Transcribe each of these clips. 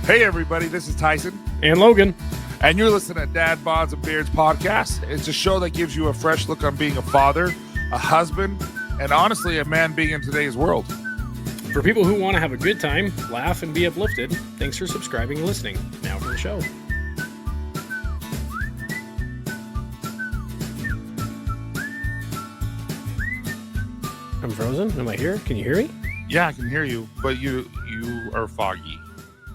Hey everybody, this is Tyson and Logan, and you're listening to Dad Bods and Beards podcast. It's a show that gives you a fresh look on being a father, a husband, and honestly a man being in today's world. For people who want to have a good time, laugh, and be uplifted, thanks for subscribing and listening. Now for the show. I'm frozen. Am I here? Can you hear me? Yeah, I can hear you, but you are foggy.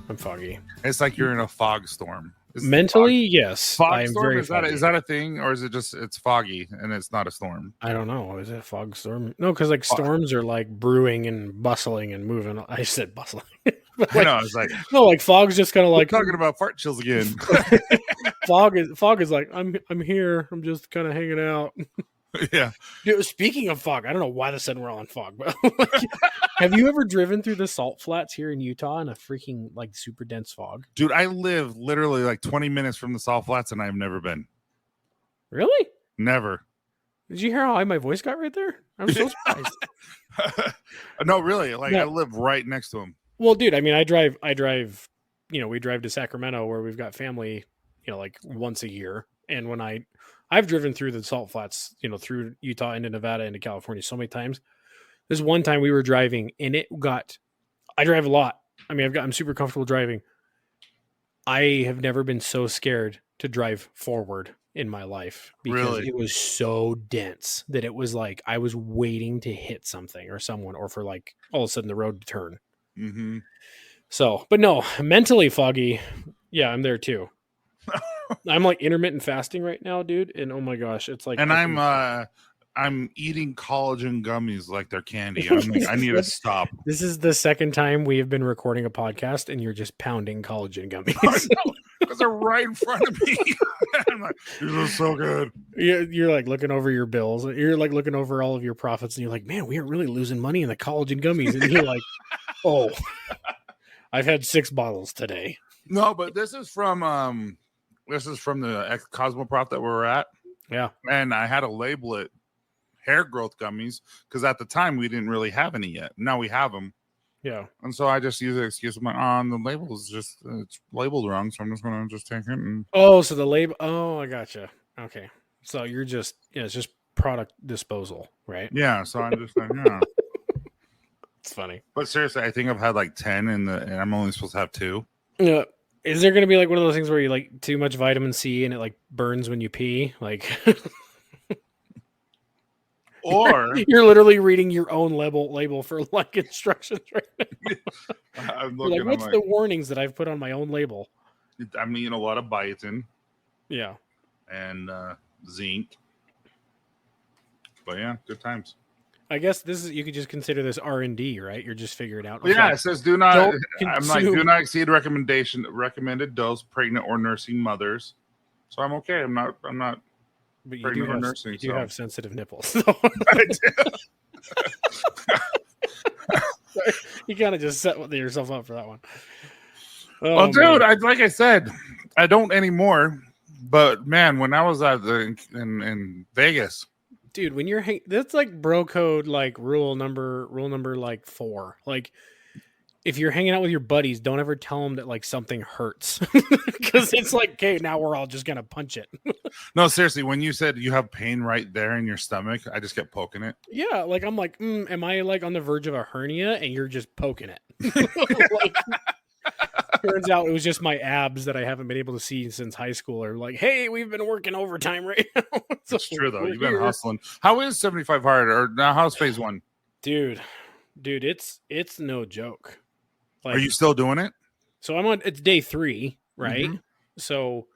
I'm foggy. It's like you're in a fog storm. Mentally, yes. Fog storm, is that a thing, or is it just it's foggy and it's not a storm? I don't know. Is it a fog storm? No, because like storms are like brewing and bustling and moving. I said bustling. Like, I know. It's like no, like fog's just kind of like talking about fart chills again. Fog is like I'm here. I'm just kind of hanging out. Yeah. Dude, speaking of fog, I don't know why the sudden we're on fog, but like, have you ever driven through the salt flats here in Utah in a freaking like super dense fog? Dude, I live literally like 20 minutes from the salt flats and I've never been. Really? Never. Did you hear how high my voice got right there? I'm so surprised. No, really. Like I live right next to him. Well, dude, I mean, I drive, we drive to Sacramento where we've got family, like once a year. And when I've driven through the salt flats, through Utah into Nevada into California so many times. This one time we were driving and I drive a lot. I mean, I'm super comfortable driving. I have never been so scared to drive forward in my life because It was so dense that it was like I was waiting to hit something or someone or for like all of a sudden the road to turn. Mm-hmm. So, but no, mentally foggy. Yeah, I'm there too. I'm like intermittent fasting right now, dude, and oh my gosh, it's like. And I'm eating collagen gummies like they're candy. I need to stop. This is the second time we have been recording a podcast, and you're just pounding collagen gummies because they're right in front of me. I'm like, these are so good. You're like looking over your bills. You're like looking over all of your profits, and you're like, man, we are really losing money in the collagen gummies. And you're like, oh, I've had 6 bottles today. No, but this is from the Cosmoprof that we were at. Yeah. And I had to label it hair growth gummies because at the time we didn't really have any yet. Now we have them. Yeah. And so I just use the excuse of the label is just it's labeled wrong. So I'm just going to just take it. And... Oh, so the label. Oh, I gotcha. Okay. So you're just, it's just product disposal, right? Yeah. So I'm just like, yeah. It's funny. But seriously, I think I've had like 10 and I'm only supposed to have 2. Yeah. Is there going to be like one of those things where you like too much vitamin C and it like burns when you pee? Like, or you're literally reading your own label for like instructions right now. I'm looking, like, what's the warnings that I've put on my own label? I'm eating a lot of biotin. Yeah. And zinc. But yeah, good times. I guess you could just consider this R&D, right? You're just figuring it out. Yeah, it says do not exceed recommended dose pregnant or nursing mothers. So I'm okay. I'm not but you pregnant do or have, nursing. You have sensitive nipples. So. You kind of just set yourself up for that one. Oh, well, dude, like I said, I don't anymore. But man, when I was in Vegas. Dude, when you're that's like bro code, like rule number like 4. Like, if you're hanging out with your buddies, don't ever tell them that like something hurts because it's like, okay, now we're all just gonna punch it. No, seriously, when you said you have pain right there in your stomach, I just kept poking it. Yeah, like I'm like, am I like on the verge of a hernia? And you're just poking it. Like, turns out it was just my abs that I haven't been able to see since high school. Or like, hey, we've been working overtime right now. So it's true though. You've been hustling. How is 75 hard? Or now how's phase 1? Dude, it's no joke. Like, are you still doing it? So it's day 3, right? Mm-hmm. So,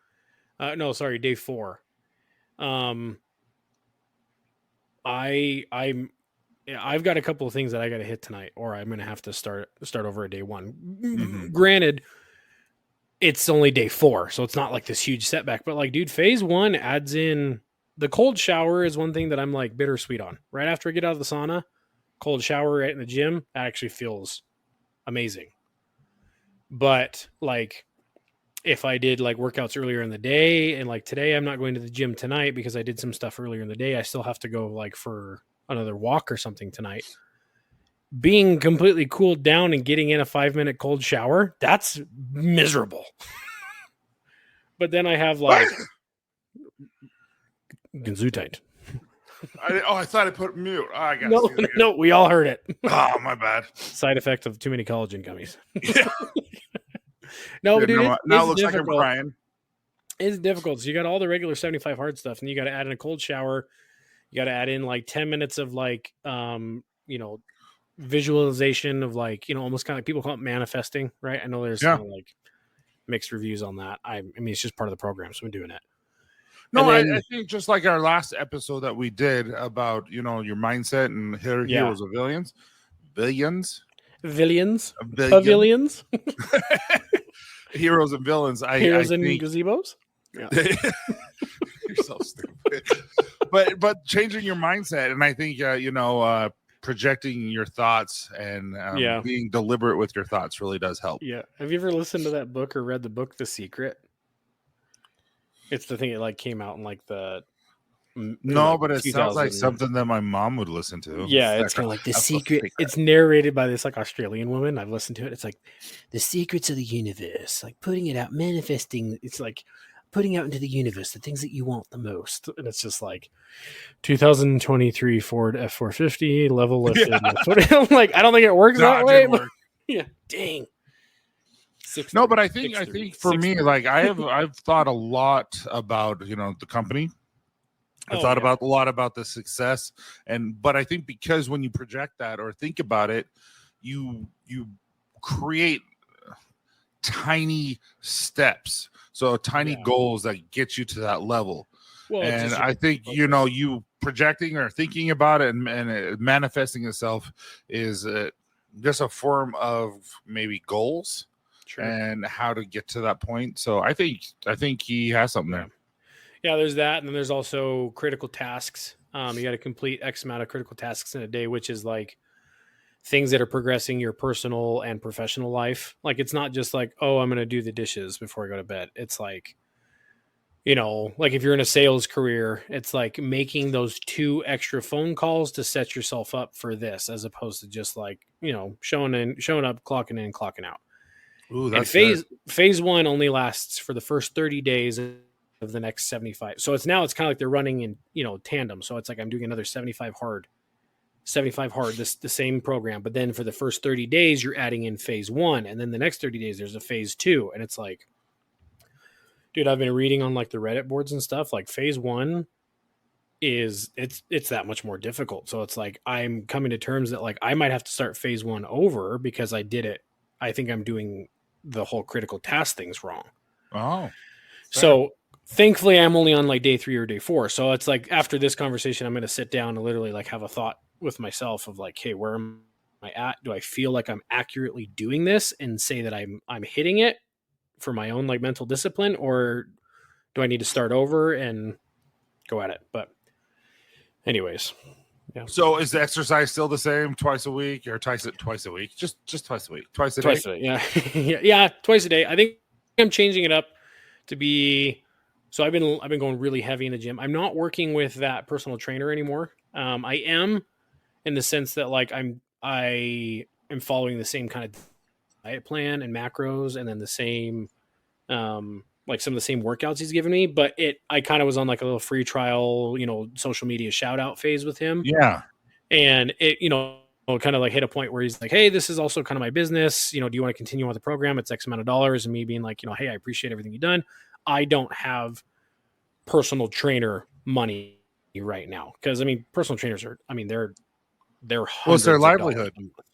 no, sorry, day 4. I've got a couple of things that I got to hit tonight, or I'm going to have to start over at day 1. Mm-hmm. Granted, it's only day 4, so it's not like this huge setback. But like, dude, phase 1 adds in the cold shower is one thing that I'm like bittersweet on. Right after I get out of the sauna, cold shower right in the gym, that actually feels amazing. But like, if I did like workouts earlier in the day, and like today, I'm not going to the gym tonight because I did some stuff earlier in the day. I still have to go like for another walk or something tonight. being completely cooled down and getting in a 5-minute cold shower, that's miserable. But then I have like Gesundheit. I thought I put mute. Oh, I got to see it. No, we all heard it. Oh, my bad. Side effect of too many collagen gummies. Yeah. No, but dude, now it looks difficult. like I'm crying. It's difficult. So you got all the regular 75 hard stuff, and you got to add in a cold shower. You got to add in like 10 minutes of like, visualization of like, almost kind of like people call it manifesting, right? I know there's kind of like mixed reviews on that. I mean, it's just part of the program, so I'm doing it. No, I think just like our last episode that we did about, your mindset and heroes of villains. Pavilions. Heroes and villains. Heroes I and think... gazebos. Yeah. You're so stupid. but changing your mindset, and I think projecting your thoughts and being deliberate with your thoughts really does help. Yeah. Have you ever listened to that book or read the book The Secret? It's the thing that like came out in like the but it sounds like something that my mom would listen to. Yeah, it's kind of like The Secret. It's narrated by this like Australian woman. I've listened to it. It's like the secrets of the universe, like putting it out, manifesting. It's like putting out into the universe the things that you want the most. And it's just like 2023 Ford F450 level lifted. Yeah. I'm like, I don't think it works that way. But, yeah, dang. But I think for me, like I've thought a lot about the company. I thought about a lot about the success, but I think because when you project that or think about it, you create tiny steps, so tiny goals that get you to that level. Well, and I think you projecting or thinking about it and manifesting itself is just a form of maybe goals. Sure. And how to get to that point. So I think he has something there. Yeah, there's that, and then there's also critical tasks. You got to complete X amount of critical tasks in a day, which is like things that are progressing your personal and professional life. Like it's not just like, oh, I'm going to do the dishes before I go to bed. It's like, like if you're in a sales career, it's like making those 2 extra phone calls to set yourself up for this, as opposed to just like, showing up, clocking in, clocking out. Ooh, that's and phase 1 only lasts for the first 30 days of the next 75. So it's kind of like they're running in, tandem. So it's like I'm doing another 75 hard, the same program. But then for the first 30 days, you're adding in phase 1. And then the next 30 days, there's a phase 2. And it's like, dude, I've been reading on like the Reddit boards and stuff. Like phase 1 it's that much more difficult. So it's like, I'm coming to terms that like I might have to start phase 1 over because I did it. I think I'm doing the whole critical task things wrong. Oh, so thankfully I'm only on like day 3 or day 4. So it's like after this conversation, I'm going to sit down and literally like have a thought with myself of like, hey, where am I at? Do I feel like I'm accurately doing this and say that I'm hitting it for my own like mental discipline, or do I need to start over and go at it? But anyways. Yeah. So is the exercise still the same twice a week or twice a week? Just twice a week. Twice a day. Yeah. Yeah, twice a day. I think I'm changing it up to be so I've been going really heavy in the gym. I'm not working with that personal trainer anymore. I am in the sense that like I am following the same kind of diet plan and macros and then the same like some of the same workouts he's given me, but I kind of was on like a little free trial, social media shout out phase with him. Yeah. And it, kind of like hit a point where he's like, hey, this is also kind of my business. Do you want to continue on the program? It's X amount of dollars. And me being like, hey, I appreciate everything you've done. I don't have personal trainer money right now. Cause personal trainers are, they're what's their livelihood?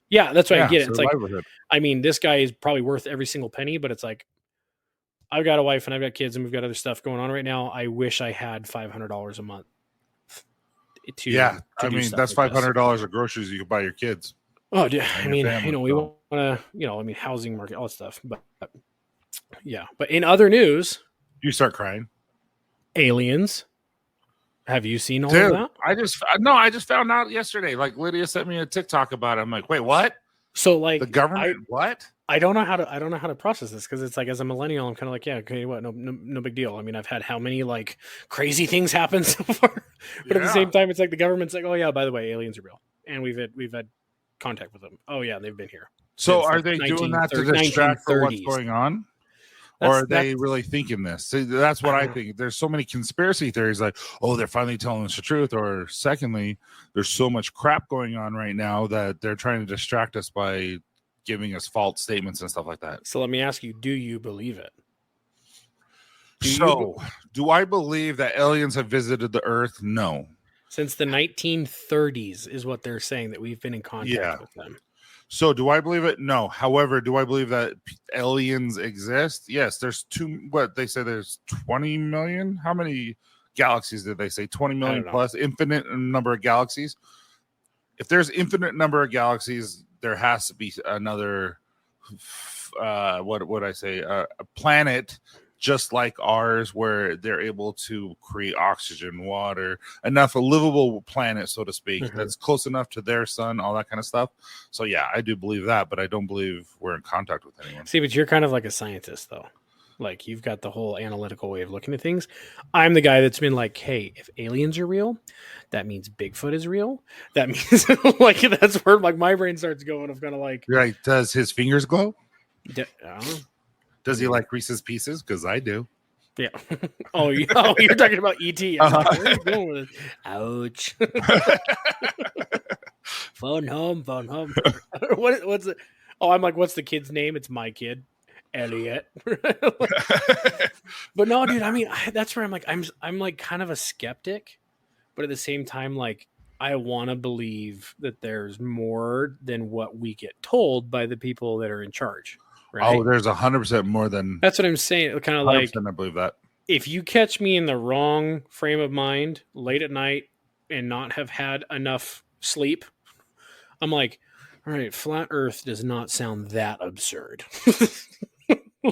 Yeah. That's why I get it. It's like, livelihood. This guy is probably worth every single penny, but it's like, I've got a wife and I've got kids and we've got other stuff going on right now. I wish I had $500 a month. That's $500 of groceries you could buy your kids. Oh, yeah. We want to, housing market, all that stuff. But yeah. But in other news, you start crying. Aliens. Have you seen all of that? I just found out yesterday. Like Lydia sent me a TikTok about it. I'm like, wait, what? So like the government, what? I don't know how to process this because it's like as a millennial, I'm kind of like, yeah, okay, what? No big deal. I've had how many like crazy things happen so far, but at the same time, it's like the government's like, oh yeah, by the way, aliens are real, and we've had contact with them. Oh yeah, they've been here. So are they doing that to distract from what's going on? Or are they really thinking this? See, that's what I think. There's so many conspiracy theories like, oh, they're finally telling us the truth. Or secondly, there's so much crap going on right now that they're trying to distract us by giving us false statements and stuff like that. So let me ask you, do you believe it? Do I believe that aliens have visited the Earth? No. Since the 1930s is what they're saying, that we've been in contact with them. So do I believe it? No. However, do I believe that aliens exist? Yes. There's what they say there's 20 million. How many galaxies did they say? 20 million plus, infinite number of galaxies. If there's infinite number of galaxies, there has to be another, what would I say? A planet just like ours, where they're able to create oxygen, water, enough a livable planet, so to speak, that's close enough to their sun, all that kind of stuff. So yeah, I do believe that, but I don't believe we're in contact with anyone. See, but you're kind of like a scientist, though. Like, you've got the whole analytical way of looking at things. I'm the guy that's been like, hey, if aliens are real, that means Bigfoot is real. That means like that's where like my brain starts going. Of kind of like, right? Does his fingers glow? Does he like Reese's Pieces? Because I do. Yeah. Oh, you're talking about E.T. Like, where are you going with it? Ouch. Phone home. What's it? Oh, I'm like, what's the kid's name? It's my kid, Elliot. But no, dude. I mean, that's where I'm like, I'm like kind of a skeptic, but at the same time, like, I want to believe that there's more than what we get told by the people that are in charge. Right? Oh, there's 100% more than. That's what I'm saying. Kind of like, I believe that. If you catch me in the wrong frame of mind late at night and not have had enough sleep, I'm like, all right, flat Earth does not sound that absurd.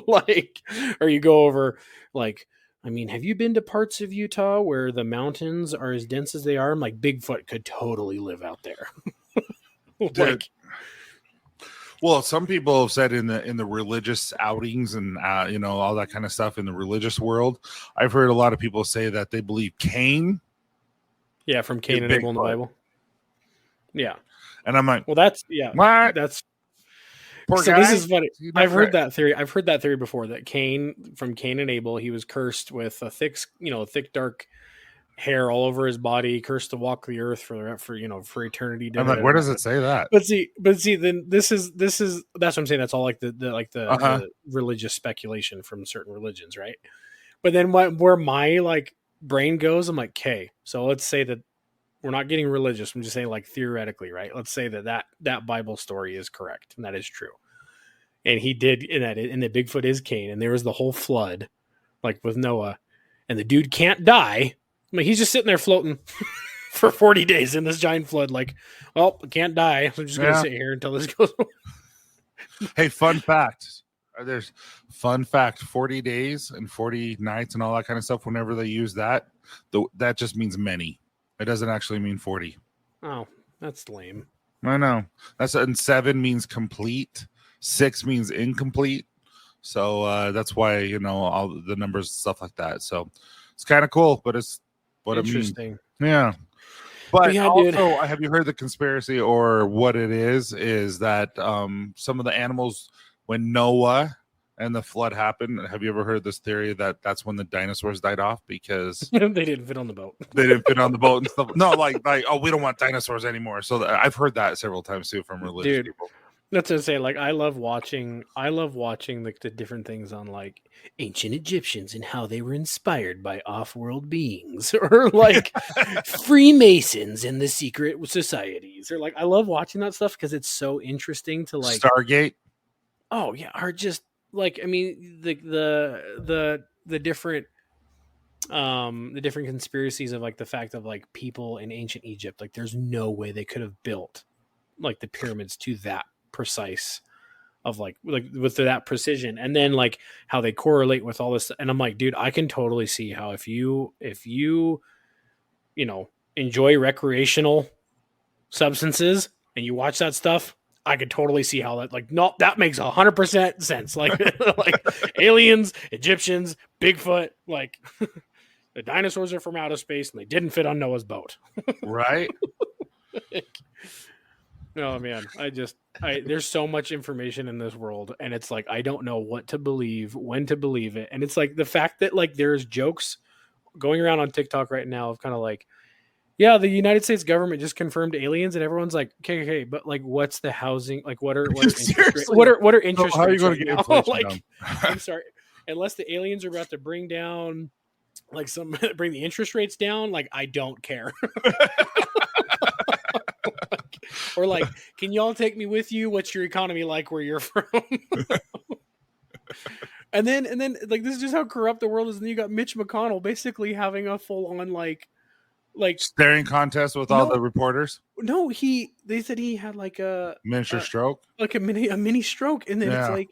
Like, or you go over, like, I mean, have you been to parts of Utah where the mountains are as dense as they are? I'm like, Bigfoot could totally live out there. Like. Well, some people have said in the religious outings and all that kind of stuff in the religious world, I've heard a lot of people say that they believe Cain. Yeah, from Cain and Abel in the Bible. Yeah, and I'm like, well, that's what? That's poor so. Guy? This is funny. I've heard that theory. I've heard that theory before. That from Cain and Abel, he was cursed with a thick, dark hair all over his body, cursed to walk the earth for eternity. I'm like, where does it say that? But see, then this is that's what I'm saying. That's all like the religious speculation from certain religions, right? But then where my like brain goes, I'm like, okay, so let's say that we're not getting religious. I'm just saying, like, theoretically, right? Let's say that Bible story is correct and that is true, and he did and that Bigfoot is Cain, and there was the whole flood, like with Noah, and the dude can't die. I mean, he's just sitting there floating for 40 days in this giant flood. Like, well, I can't die. So I'm just going to sit here until this goes away. Hey, fun fact. There's 40 days and 40 nights and all that kind of stuff. Whenever they use that, that just means many. It doesn't actually mean 40. Oh, that's lame. I know. And 7 means complete. 6 means incomplete. So that's why, all the numbers and stuff like that. So it's kind of cool, but it's what it means. Yeah. But also, have you heard the conspiracy or what it is that some of the animals, when Noah and the flood happened, have you ever heard this theory that that's when the dinosaurs died off because they didn't fit on the boat? They didn't fit on the boat and stuff. No, like oh, we don't want dinosaurs anymore. So I've heard that several times too from religious people. That's what I'm saying. Like, I love watching like the different things on like ancient Egyptians and how they were inspired by off-world beings, or like Freemasons and the secret societies, or like I love watching that stuff because it's so interesting to like Stargate. Oh yeah, or just like, I mean, the different conspiracies of like the fact of like people in ancient Egypt, like there's no way they could have built like the pyramids to that precise of like with that precision, and then like how they correlate with all this. And I'm like, dude, I can totally see how if you enjoy recreational substances and you watch that stuff, I could totally see how that, like, no, that makes 100% sense. Like, like aliens, Egyptians, Bigfoot, like the dinosaurs are from outer space and they didn't fit on Noah's boat. Right. Oh man, there's so much information in this world, and it's like I don't know what to believe, when to believe it, and it's like the fact that like there's jokes going around on TikTok right now of kind of like, yeah, the United States government just confirmed aliens, and everyone's like, okay, but like, what's the housing? Like, what are interest rates? What are interest how are you rates going right to get now? inflation Like, down? I'm sorry, unless the aliens are about to bring down like bring the interest rates down, like I don't care. Or like, can y'all take me with you? What's your economy like where you're from? and then like this is just how corrupt the world is. And then you got Mitch McConnell basically having a full on like Staring contest with all the reporters. No, they said he had like Miniature stroke. like a mini stroke, and then Yeah.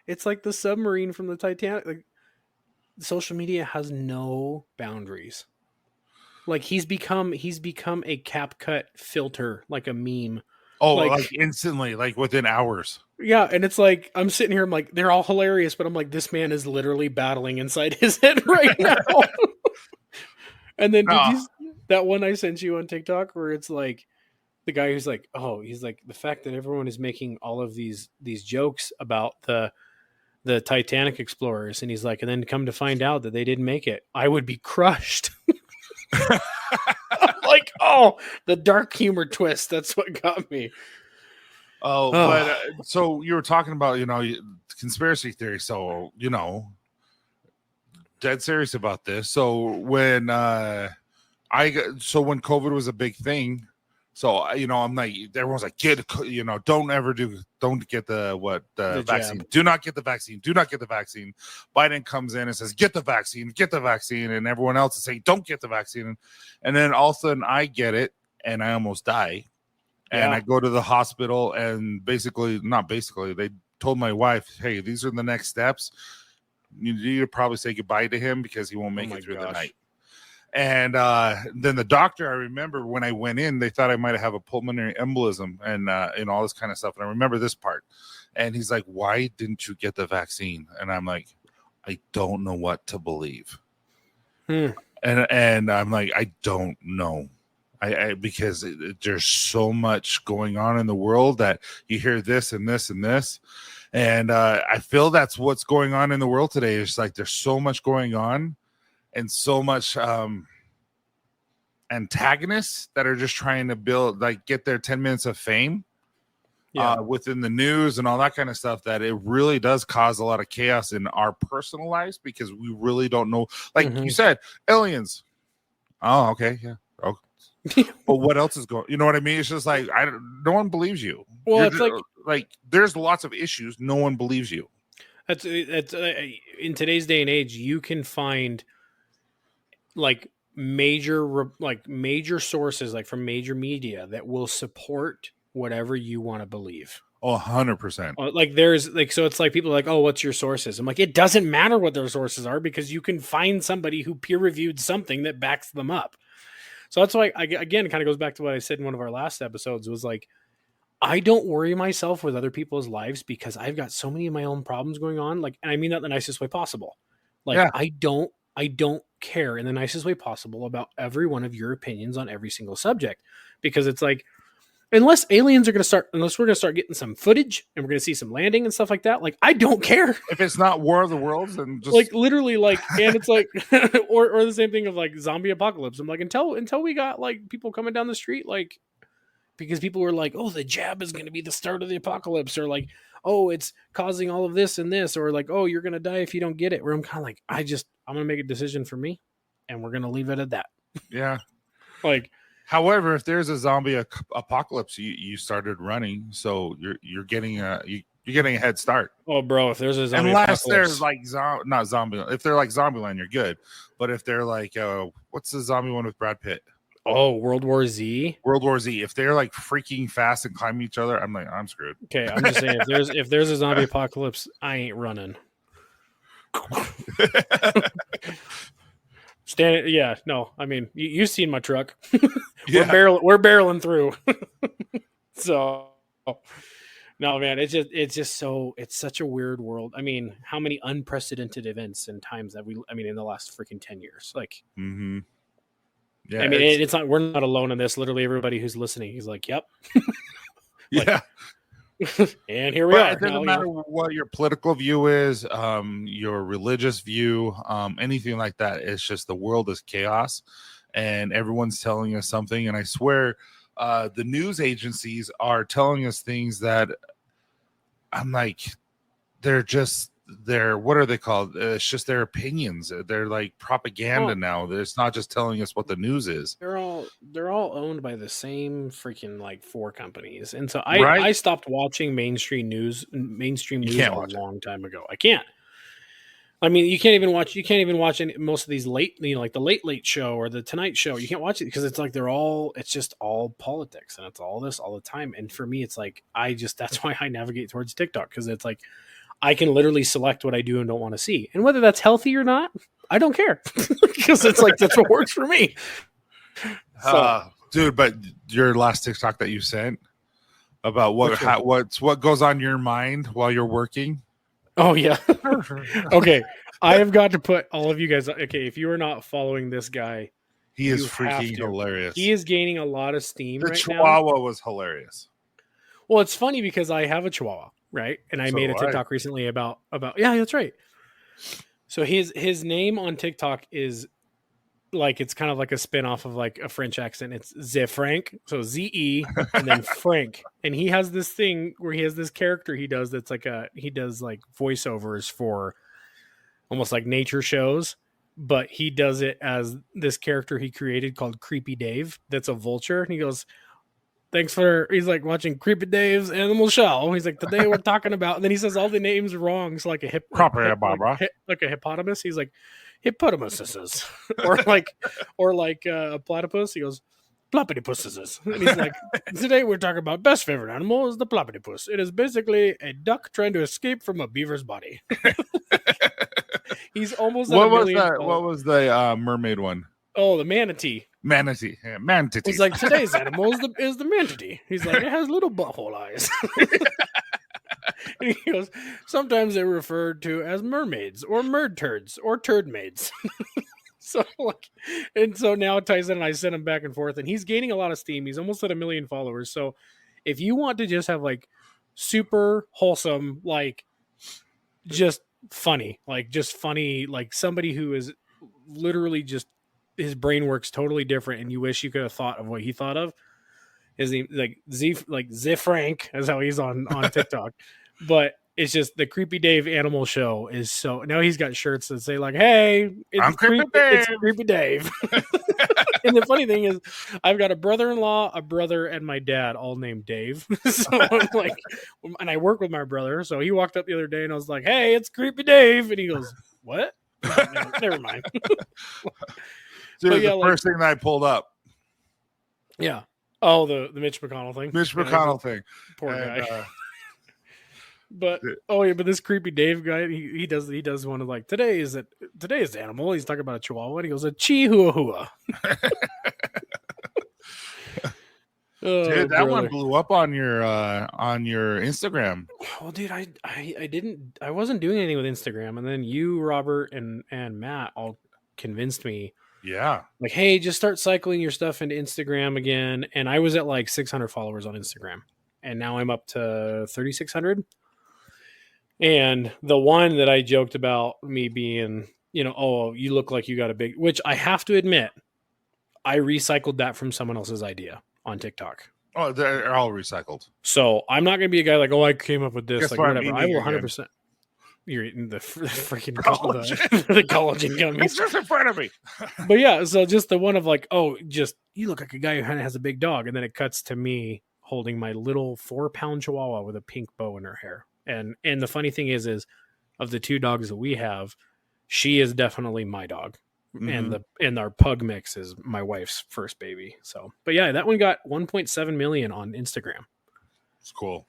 it's like the submarine from the Titanic. Like social media has no boundaries. Like he's become a CapCut filter, like a meme. Oh, like instantly, like within hours. Yeah, and it's like I'm sitting here, I'm like, they're all hilarious, but I'm like, this man is literally battling inside his head right now. And then did you that one I sent you on TikTok where it's like the guy who's like, oh, he's like the fact that everyone is making all of these jokes about the Titanic explorers, and he's like, and then come to find out that they didn't make it, I would be crushed. Like, oh, the dark humor twist. That's what got me. But so you were talking about, conspiracy theory. So, dead serious about this. So when when COVID was a big thing, so I'm like, everyone's like, don't get the vaccine. Jab. Do not get the vaccine. Do not get the vaccine. Biden comes in and says, get the vaccine, and everyone else is saying, don't get the vaccine. And then all of a sudden I get it and I almost die. And I go to the hospital and they told my wife, hey, these are the next steps. You need to probably say goodbye to him because he won't make it through the night. And then the doctor, I remember when I went in, they thought I might have a pulmonary embolism and all this kind of stuff. And I remember this part. And he's like, why didn't you get the vaccine? And I'm like, I don't know what to believe. And I'm like, I don't know. Because there's so much going on in the world that you hear this and this and this. And I feel that's what's going on in the world today. It's like there's so much going on and so much antagonists that are just trying to get their 10 minutes of fame within the news and all that kind of stuff, that it really does cause a lot of chaos in our personal lives because we really don't know. Like you said, aliens. Oh, okay. Yeah. Okay. But what else is going? You know what I mean? It's just like no one believes you. Well, it's like there's lots of issues. No one believes you. That's in today's day and age, you can find like major sources like from major media that will support whatever you want to believe. 100%. Like there's like, so it's like people are like, oh, what's your sources? I'm like, it doesn't matter what their sources are because you can find somebody who peer reviewed something that backs them up. So that's why, again, it kind of goes back to what I said in one of our last episodes was like, I don't worry myself with other people's lives because I've got so many of my own problems going on. Like, and I mean that in the nicest way possible. Like, I don't care in the nicest way possible about every one of your opinions on every single subject because it's like, unless we're going to start getting some footage and we're going to see some landing and stuff like that, like, I don't care. If it's not War of the Worlds, then just like literally like, and it's like, or the same thing of like zombie apocalypse. I'm like, until we got like people coming down the street, like, because people were like, oh, the jab is going to be the start of the apocalypse, or like, oh, it's causing all of this and this, or like, oh, you're going to die if you don't get it. Where I'm kind of like, I'm going to make a decision for me and we're going to leave it at that. Yeah. Like, however, if there's a zombie apocalypse, you started running, so you're getting you're getting a head start. Oh, bro, if there's a zombie unless apocalypse, there's like not zombie, if they're like Zombieland, you're good. But if they're like what's the zombie one with Brad Pitt? Oh, World War Z. If they're like freaking fast and climbing each other, I'm like, I'm screwed. Okay, I'm just saying, if there's a zombie apocalypse, I ain't running. Yeah, no. I mean, you've seen my truck. We're barreling through. So, no, man, it's such a weird world. I mean, how many unprecedented events and times that in the last freaking 10 years, like, yeah. I mean, it's not. We're not alone in this. Literally, everybody who's listening, he's like, "Yep." Yeah. And here we are. It doesn't matter what your political view is, your religious view, anything like that. It's just the world is chaos and everyone's telling us something. And I swear the news agencies are telling us things that I'm like, what are they called? It's just their opinions. They're like propaganda now. It's not just telling us what the news is. They're all owned by the same freaking like 4 companies. And so I stopped watching mainstream news a long time ago. I can't. I mean, you can't even watch most of these late, like the Late Show or the Tonight Show. You can't watch it because it's like it's just all politics and it's all this all the time. And for me, it's like that's why I navigate towards TikTok, because it's like I can literally select what I do and don't want to see. And whether that's healthy or not, I don't care, because it's like that's what works for me. So, dude, but your last TikTok that you sent about what goes on your mind while you're working. Oh yeah. Okay. I have got to put all of you guys. Okay. If you are not following this guy, he is freaking hilarious. He is gaining a lot of steam. The Chihuahua was hilarious. Well, it's funny because I have a Chihuahua, right? And I made a TikTok recently about, yeah, that's right. So his name on TikTok is like, it's kind of like a spin-off of like a French accent. It's Ze Frank. So Z-E and then Frank. And he has this thing where he has this character he does that's like he does like voiceovers for almost like nature shows, but he does it as this character he created called Creepy Dave. That's a vulture. And he goes, he's like watching Creepy Dave's Animal Show. He's like, today we're talking about, and then he says all the names wrong. So like a hippopotamus. He's like, hippopotamuses, or like a platypus. He goes, platypuses. And he's like, today we're talking about best favorite animal is the platypus. It is basically a duck trying to escape from a beaver's body. He's almost what was the mermaid one? Oh, the manatee. Manatee. Yeah, manatee. He's like, today's animal is the manatee. He's like, it has little butthole eyes. And he goes, sometimes they're referred to as mermaids or merd turds or turd maids. So now Tyson and I send him back and forth, and he's gaining a lot of steam. He's almost at 1 million followers. So if you want to just have like super wholesome, like just funny, like somebody who is literally just, his brain works totally different, and you wish you could have thought of what he thought of, is he like Z Frank is how he's on TikTok. But it's just the Creepy Dave Animal Show is so, now he's got shirts that say like, hey, it's Creepy Dave. And the funny thing is, I've got a brother-in-law, a brother, and my dad all named Dave. So I'm like, and I work with my brother, so he walked up the other day and I was like, hey, it's Creepy Dave. And he goes, what? Never mind. Dude, the first thing that I pulled up. Yeah. Oh, the Mitch McConnell thing. Thing. Poor guy. But this Creepy Dave guy, he does one of like, today's animal. He's talking about a Chihuahua, and he goes, a chihuahua. Dude, that one blew up on your Instagram. Well, dude, I wasn't doing anything with Instagram, and then you, Robert, and Matt all convinced me. Yeah. Like, hey, just start cycling your stuff into Instagram again. And I was at like 600 followers on Instagram, and now I'm up to 3,600. And the one that I joked about me being, oh, you look like you got a big, which I have to admit, I recycled that from someone else's idea on TikTok. Oh, they're all recycled. So I'm not going to be a guy like, oh, I came up with this. Like, whatever. I will 100%. Again. You're eating the freaking the collagen gummies. It's just in front of me. But yeah, so just the one of like, oh, just you look like a guy who kind of has a big dog, and then it cuts to me holding my little 4-pound Chihuahua with a pink bow in her hair. And the funny thing is of the 2 dogs that we have, she is definitely my dog, and our pug mix is my wife's first baby. So, but yeah, that one got 1.7 million on Instagram. It's cool.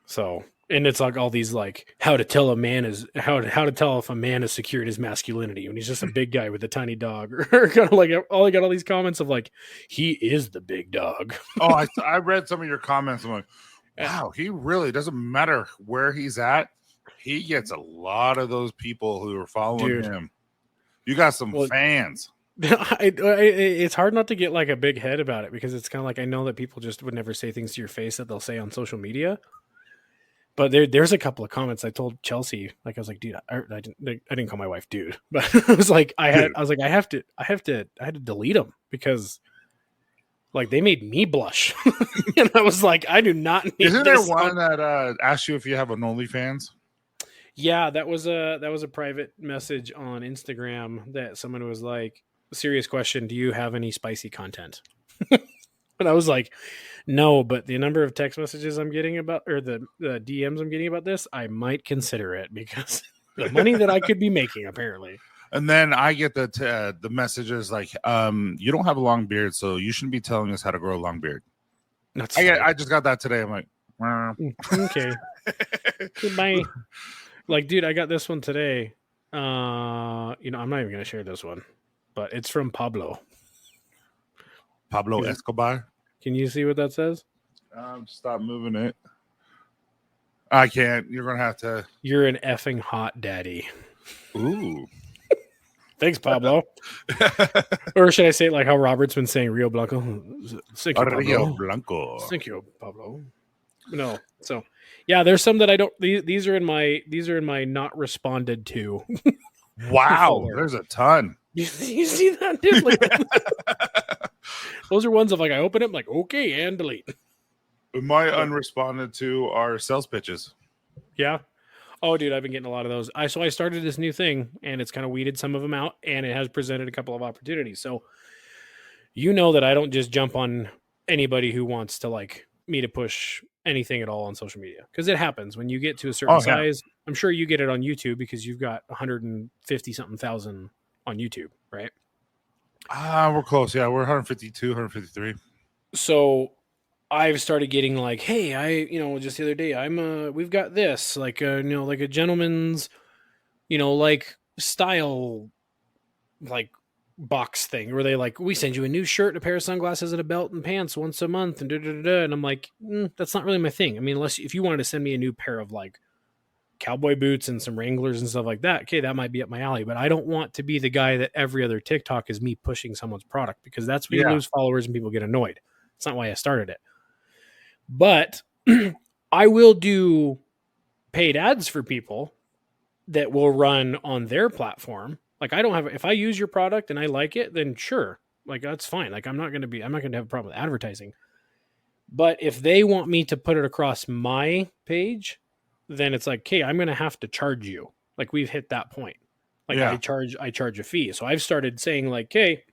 So. And it's like all these like how to tell if a man has secured his masculinity when he's just a big guy with a tiny dog, or kind of like I got all these comments of like, he is the big dog. Oh, I read some of your comments. I'm like, wow, he really doesn't matter where he's at. He gets a lot of those people who are following him. You got some fans. It's hard not to get like a big head about it because it's kind of like I know that people just would never say things to your face that they'll say on social media. But there's a couple of comments I told Chelsea, like I was like, dude, I didn't call my wife dude, but I was like, I had to delete them because like they made me blush, and I was like, I do not need. Isn't there one that asked you if you have an OnlyFans? Yeah, that was a private message on Instagram that someone was like, serious question, do you have any spicy content? And I was like, no, but the number of text messages I'm getting about, or the DMs I'm getting about this, I might consider it because the money that I could be making, apparently. And then I get the messages like, you don't have a long beard, so you shouldn't be telling us how to grow a long beard. I just got that today. I'm like, okay, goodbye. Like, dude, I got this one today. I'm not even gonna share this one, but it's from Pablo Escobar. Can you see what that says? Stop moving it. I can't. You're gonna have to. You're an effing hot daddy. Ooh. Thanks, Pablo. Or should I say it like how Robert's been saying Rio Blanco? Thank you, Pablo. Rio Blanco. Thank you, Pablo. No. So yeah, there's some that I don't these are in my not responded to. Wow, there's a ton. You see that, dude? Like, those are ones of like I open it, I'm like, okay, and delete. My unresponded to are sales pitches. Yeah. Oh, dude, I've been getting a lot of those. I started this new thing, and it's kind of weeded some of them out, and it has presented a couple of opportunities. So, you know that I don't just jump on anybody who wants to like me to push anything at all on social media, because it happens when you get to a certain size. I'm sure you get it on YouTube because you've got 150 something thousand on YouTube, right? We're close. Yeah, we're 152, 153. So I've started getting like, hey, just the other day, we've got this, like, like a gentleman's, like style, like box thing where they like, we send you a new shirt, a pair of sunglasses, and a belt and pants once a month, and and I'm like, that's not really my thing. I mean, if you wanted to send me a new pair of like cowboy boots and some Wranglers and stuff like that, okay, that might be up my alley. But I don't want to be the guy that every other TikTok is me pushing someone's product, because that's when you lose followers and people get annoyed. It's not why I started it. But I will do paid ads for people that will run on their platform. Like, I don't have, if I use your product and I like it, then sure, like that's fine. Like I'm not going to have a problem with advertising. But if they want me to put it across my page, then it's like, okay, I'm going to have to charge you. Like we've hit that point. Like I charge a fee. So I've started saying like, okay,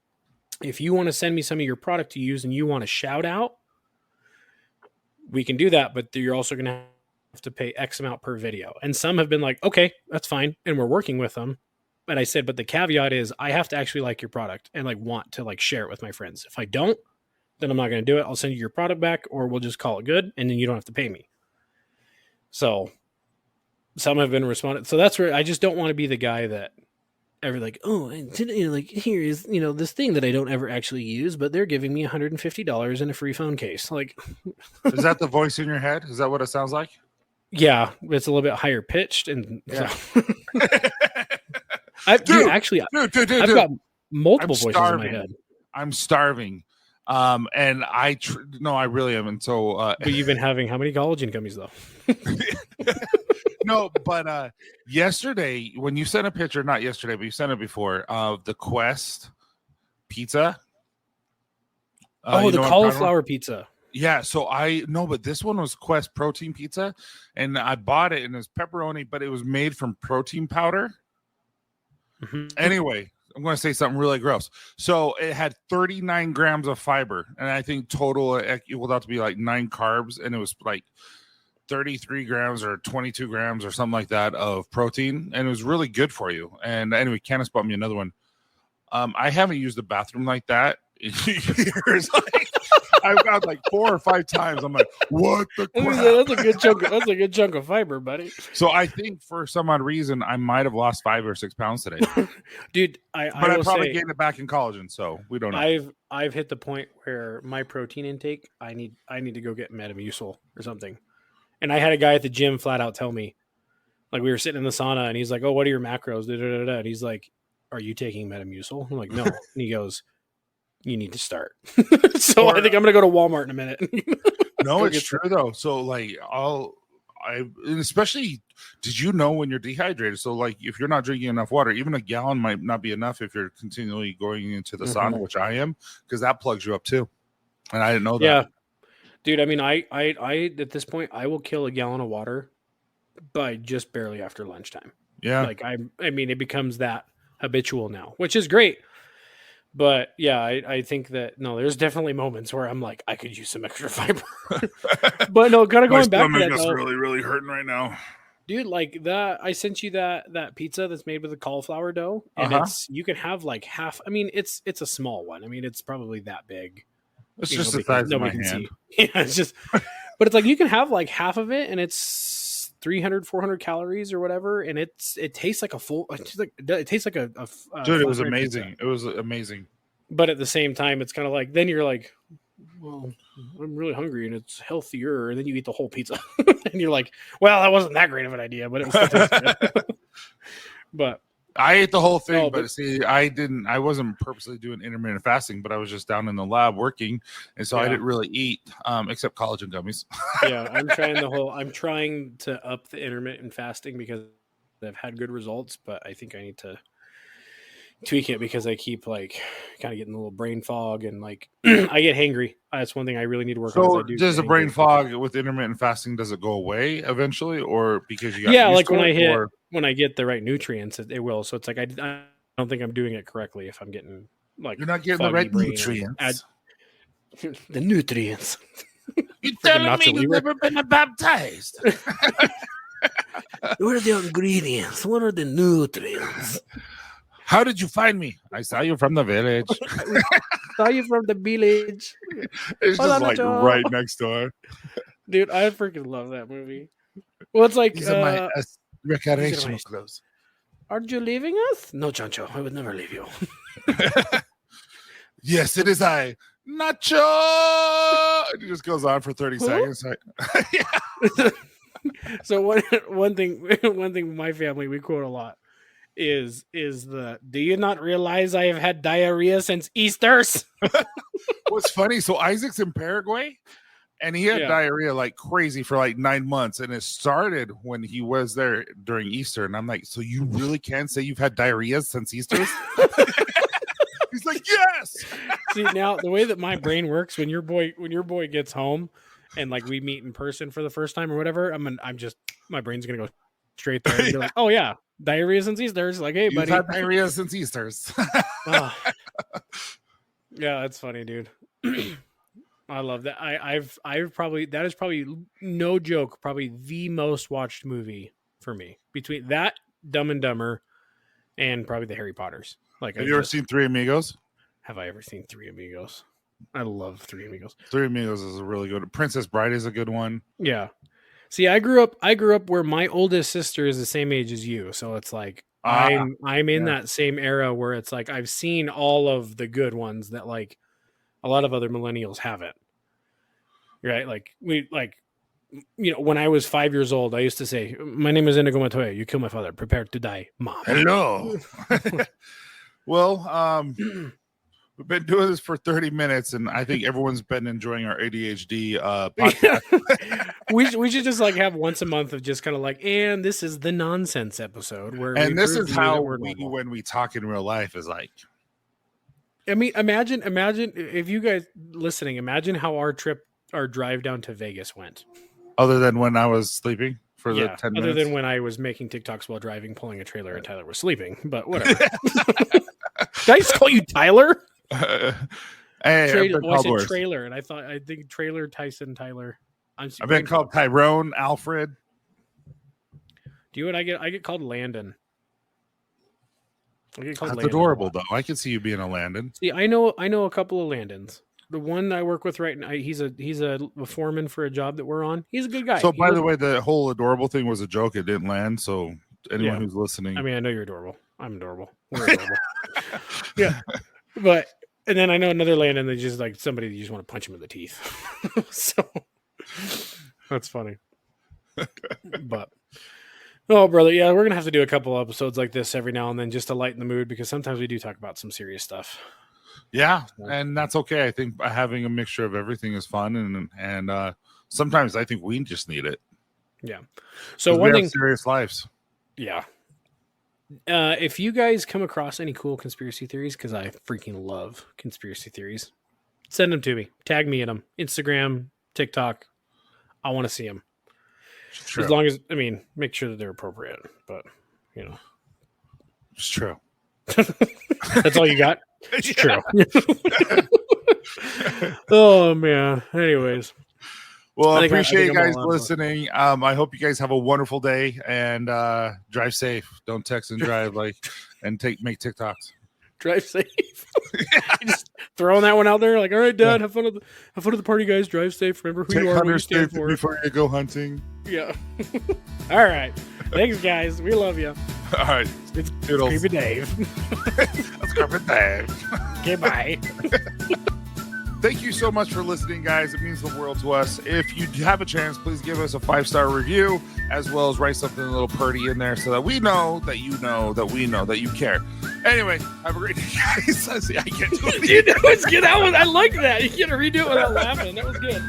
if you want to send me some of your product to use and you want a shout out, we can do that, but you're also going to have to pay X amount per video. And some have been like, okay, that's fine. And we're working with them. But I said, but the caveat is I have to actually like your product and like want to like share it with my friends. If I don't, then I'm not going to do it. I'll send you your product back, or we'll just call it good. And then you don't have to pay me. So some have been responded. So that's where I just don't want to be the guy that ever like, oh, like here is, this thing that I don't ever actually use, but they're giving me $150 and a free phone case. Like, is that the voice in your head? Is that what it sounds like? Yeah, it's a little bit higher pitched, and I've got multiple voices in my head. I'm starving, and I really am. And so, but you've been having how many collagen gummies though? No, but yesterday when you sent a picture, not yesterday, but you sent it before of the Quest pizza. The cauliflower pizza. Yeah, so but this one was Quest protein pizza, and I bought it, and it was pepperoni, but it was made from protein powder. Mm-hmm. Anyway, I'm going to say something really gross. So it had 39 grams of fiber, and I think total it equaled out to be like 9 carbs, and it was like 33 grams or 22 grams or something like that of protein, and it was really good for you. And anyway, Candace bought me another one. I haven't used the bathroom like that in years. I've got like 4 or 5 times. I'm like, what the crap? That's a good chunk. That's a good chunk of fiber, buddy. So I think for some odd reason, I might have lost 5 or 6 pounds today, dude. I probably gained it back in collagen. So we don't know. I've hit the point where my protein intake, I need to go get Metamucil or something. And I had a guy at the gym flat out tell me, like we were sitting in the sauna, and he's like, "Oh, what are your macros?" And he's like, "Are you taking Metamucil?" I'm like, "No." And he goes, "You need to start." So I think I'm gonna go to Walmart in a minute. No, it's true though. So like and especially, did you know when you're dehydrated? So like if you're not drinking enough water, even a gallon might not be enough if you're continually going into the sauna, which I am, because that plugs you up too. And I didn't know that. Yeah, dude. I mean, I at this point I will kill a gallon of water by just barely after lunchtime. Yeah. Like I mean, it becomes that habitual now, which is great. But yeah, I think that there's definitely moments where I'm like, I could use some extra fiber. But no, kind of going back to that though, really, really hurting right now. dude. Like that, I sent you that pizza that's made with the cauliflower dough, and you can have like half. I mean, it's a small one. I mean, it's probably that big. It's just the size of my hand. See. Yeah, it's just, but it's like you can have like half of it, and it's 300, 400 calories or whatever, and it tastes like a full. It tastes like a dude. It was amazing. Pizza. It was amazing. But at the same time, it's kind of like then you're like, well, I'm really hungry and it's healthier, and then you eat the whole pizza, and you're like, well, that wasn't that great of an idea, but it was good. But I ate the whole thing, but see, I wasn't purposely doing intermittent fasting, but I was just down in the lab working, and so I didn't really eat except collagen gummies. Yeah, I'm trying to up the intermittent fasting because I've had good results, but I think I need to tweak it because I keep like kind of getting a little brain fog and like I get hangry. That's one thing I really need to work on. So does the brain fog with intermittent fasting, does it go away eventually, or because you got like when I get the right nutrients, it will. So it's like I don't think I'm doing it correctly if I'm getting like you're not getting the right nutrients. The nutrients. You telling me you've never been baptized? What are the ingredients? What are the nutrients? How did you find me? I saw you from the village. Saw you from the village. It's just like right next door. Dude, I freaking love that movie. Well, it's like these are my recreational clothes. Aren't you leaving us? No, Chancho, I would never leave you. Yes, it is I. Nacho! It just goes on for 30 seconds. Yeah. So one thing my family we quote a lot is do you not realize I have had diarrhea since Easter's? What's funny, so Isaac's in Paraguay and he had diarrhea like crazy for like 9 months, and it started when he was there during Easter, and I'm like, so you really can say you've had diarrhea since Easter's? He's like, yes. See, now the way that my brain works, when your boy gets home and like we meet in person for the first time or whatever, my brain's gonna go straight there and be like, oh yeah, diarrhea since Easter's. Like, hey, buddy, you've had diarrhea since Easter's. Oh. Yeah, that's funny, dude. I love that. I've probably, that is probably no joke, probably the most watched movie for me between that, Dumb and Dumber, and probably the Harry Potters. Like, have you ever seen Three Amigos? Have I ever seen Three Amigos? I love Three Amigos. Three Amigos is a really good. Princess Bride is a good one. Yeah. See, I grew up where my oldest sister is the same age as you, so it's like I'm in that same era where it's like I've seen all of the good ones that like a lot of other millennials haven't. Right? Like when I was 5 years old, I used to say, "My name is Inigo Montoya. You kill my father. Prepare to die, mom." Hello. Well, we've been doing this for 30 minutes, and I think everyone's been enjoying our ADHD podcast. we should just like have once a month of just kind of like, and this is the nonsense episode where. And this is how when we talk in real life is like. I mean, imagine if you guys listening, imagine how our drive down to Vegas went. Other than when I was sleeping for the 10 minutes. Other than when I was making TikToks while driving, pulling a trailer, and Tyler was sleeping. But whatever. Did I just call you Tyler? Hey, I said trailer, and I think trailer, Tyson, Tyler. I've been called Tyrone, Alfred. Do you know what I get? I get called Landon. That's Landon adorable, though. I can see you being a Landon. See, I know a couple of Landons. The one I work with right now, he's a foreman for a job that we're on. He's a good guy. So, by the way, the whole adorable thing was a joke. It didn't land. So, anyone who's listening, I mean, I know you're adorable. I'm adorable. We're adorable. Yeah, but and then I know another Landon that's just like somebody that you just want to punch him in the teeth. So that's funny. But Oh, brother, yeah, we're gonna have to do a couple episodes like this every now and then just to lighten the mood because sometimes we do talk about some serious stuff. Yeah, and that's okay. I think having a mixture of everything is fun, and sometimes I think we just need it. Yeah. So one thing, serious lives. Yeah. If you guys come across any cool conspiracy theories, because I freaking love conspiracy theories, send them to me. Tag me in them. Instagram, TikTok. I want to see them. True. As long as, make sure that they're appropriate. But, it's true. That's all you got? It's true. Oh, man. Anyways. Well, I appreciate you guys listening. I hope you guys have a wonderful day and drive safe. Don't text and drive and make TikToks. Drive safe. Just throwing that one out there. Like, all right, Dad, have fun at the party, guys. Drive safe. Remember who you are. What you stand for before you go hunting. Yeah. All right. Thanks, guys. We love you. All right. It's Creepy Dave. That's Creepy Dave. Okay, bye. Thank you so much for listening, guys. It means the world to us. If you have a chance, please give us a 5-star review, as well as write something a little pretty in there so that we know that you know that we know that you care. Anyway, have a great day, guys. See, I can't do it. Dude, that was good. I like that. You can't redo it without laughing. That was good.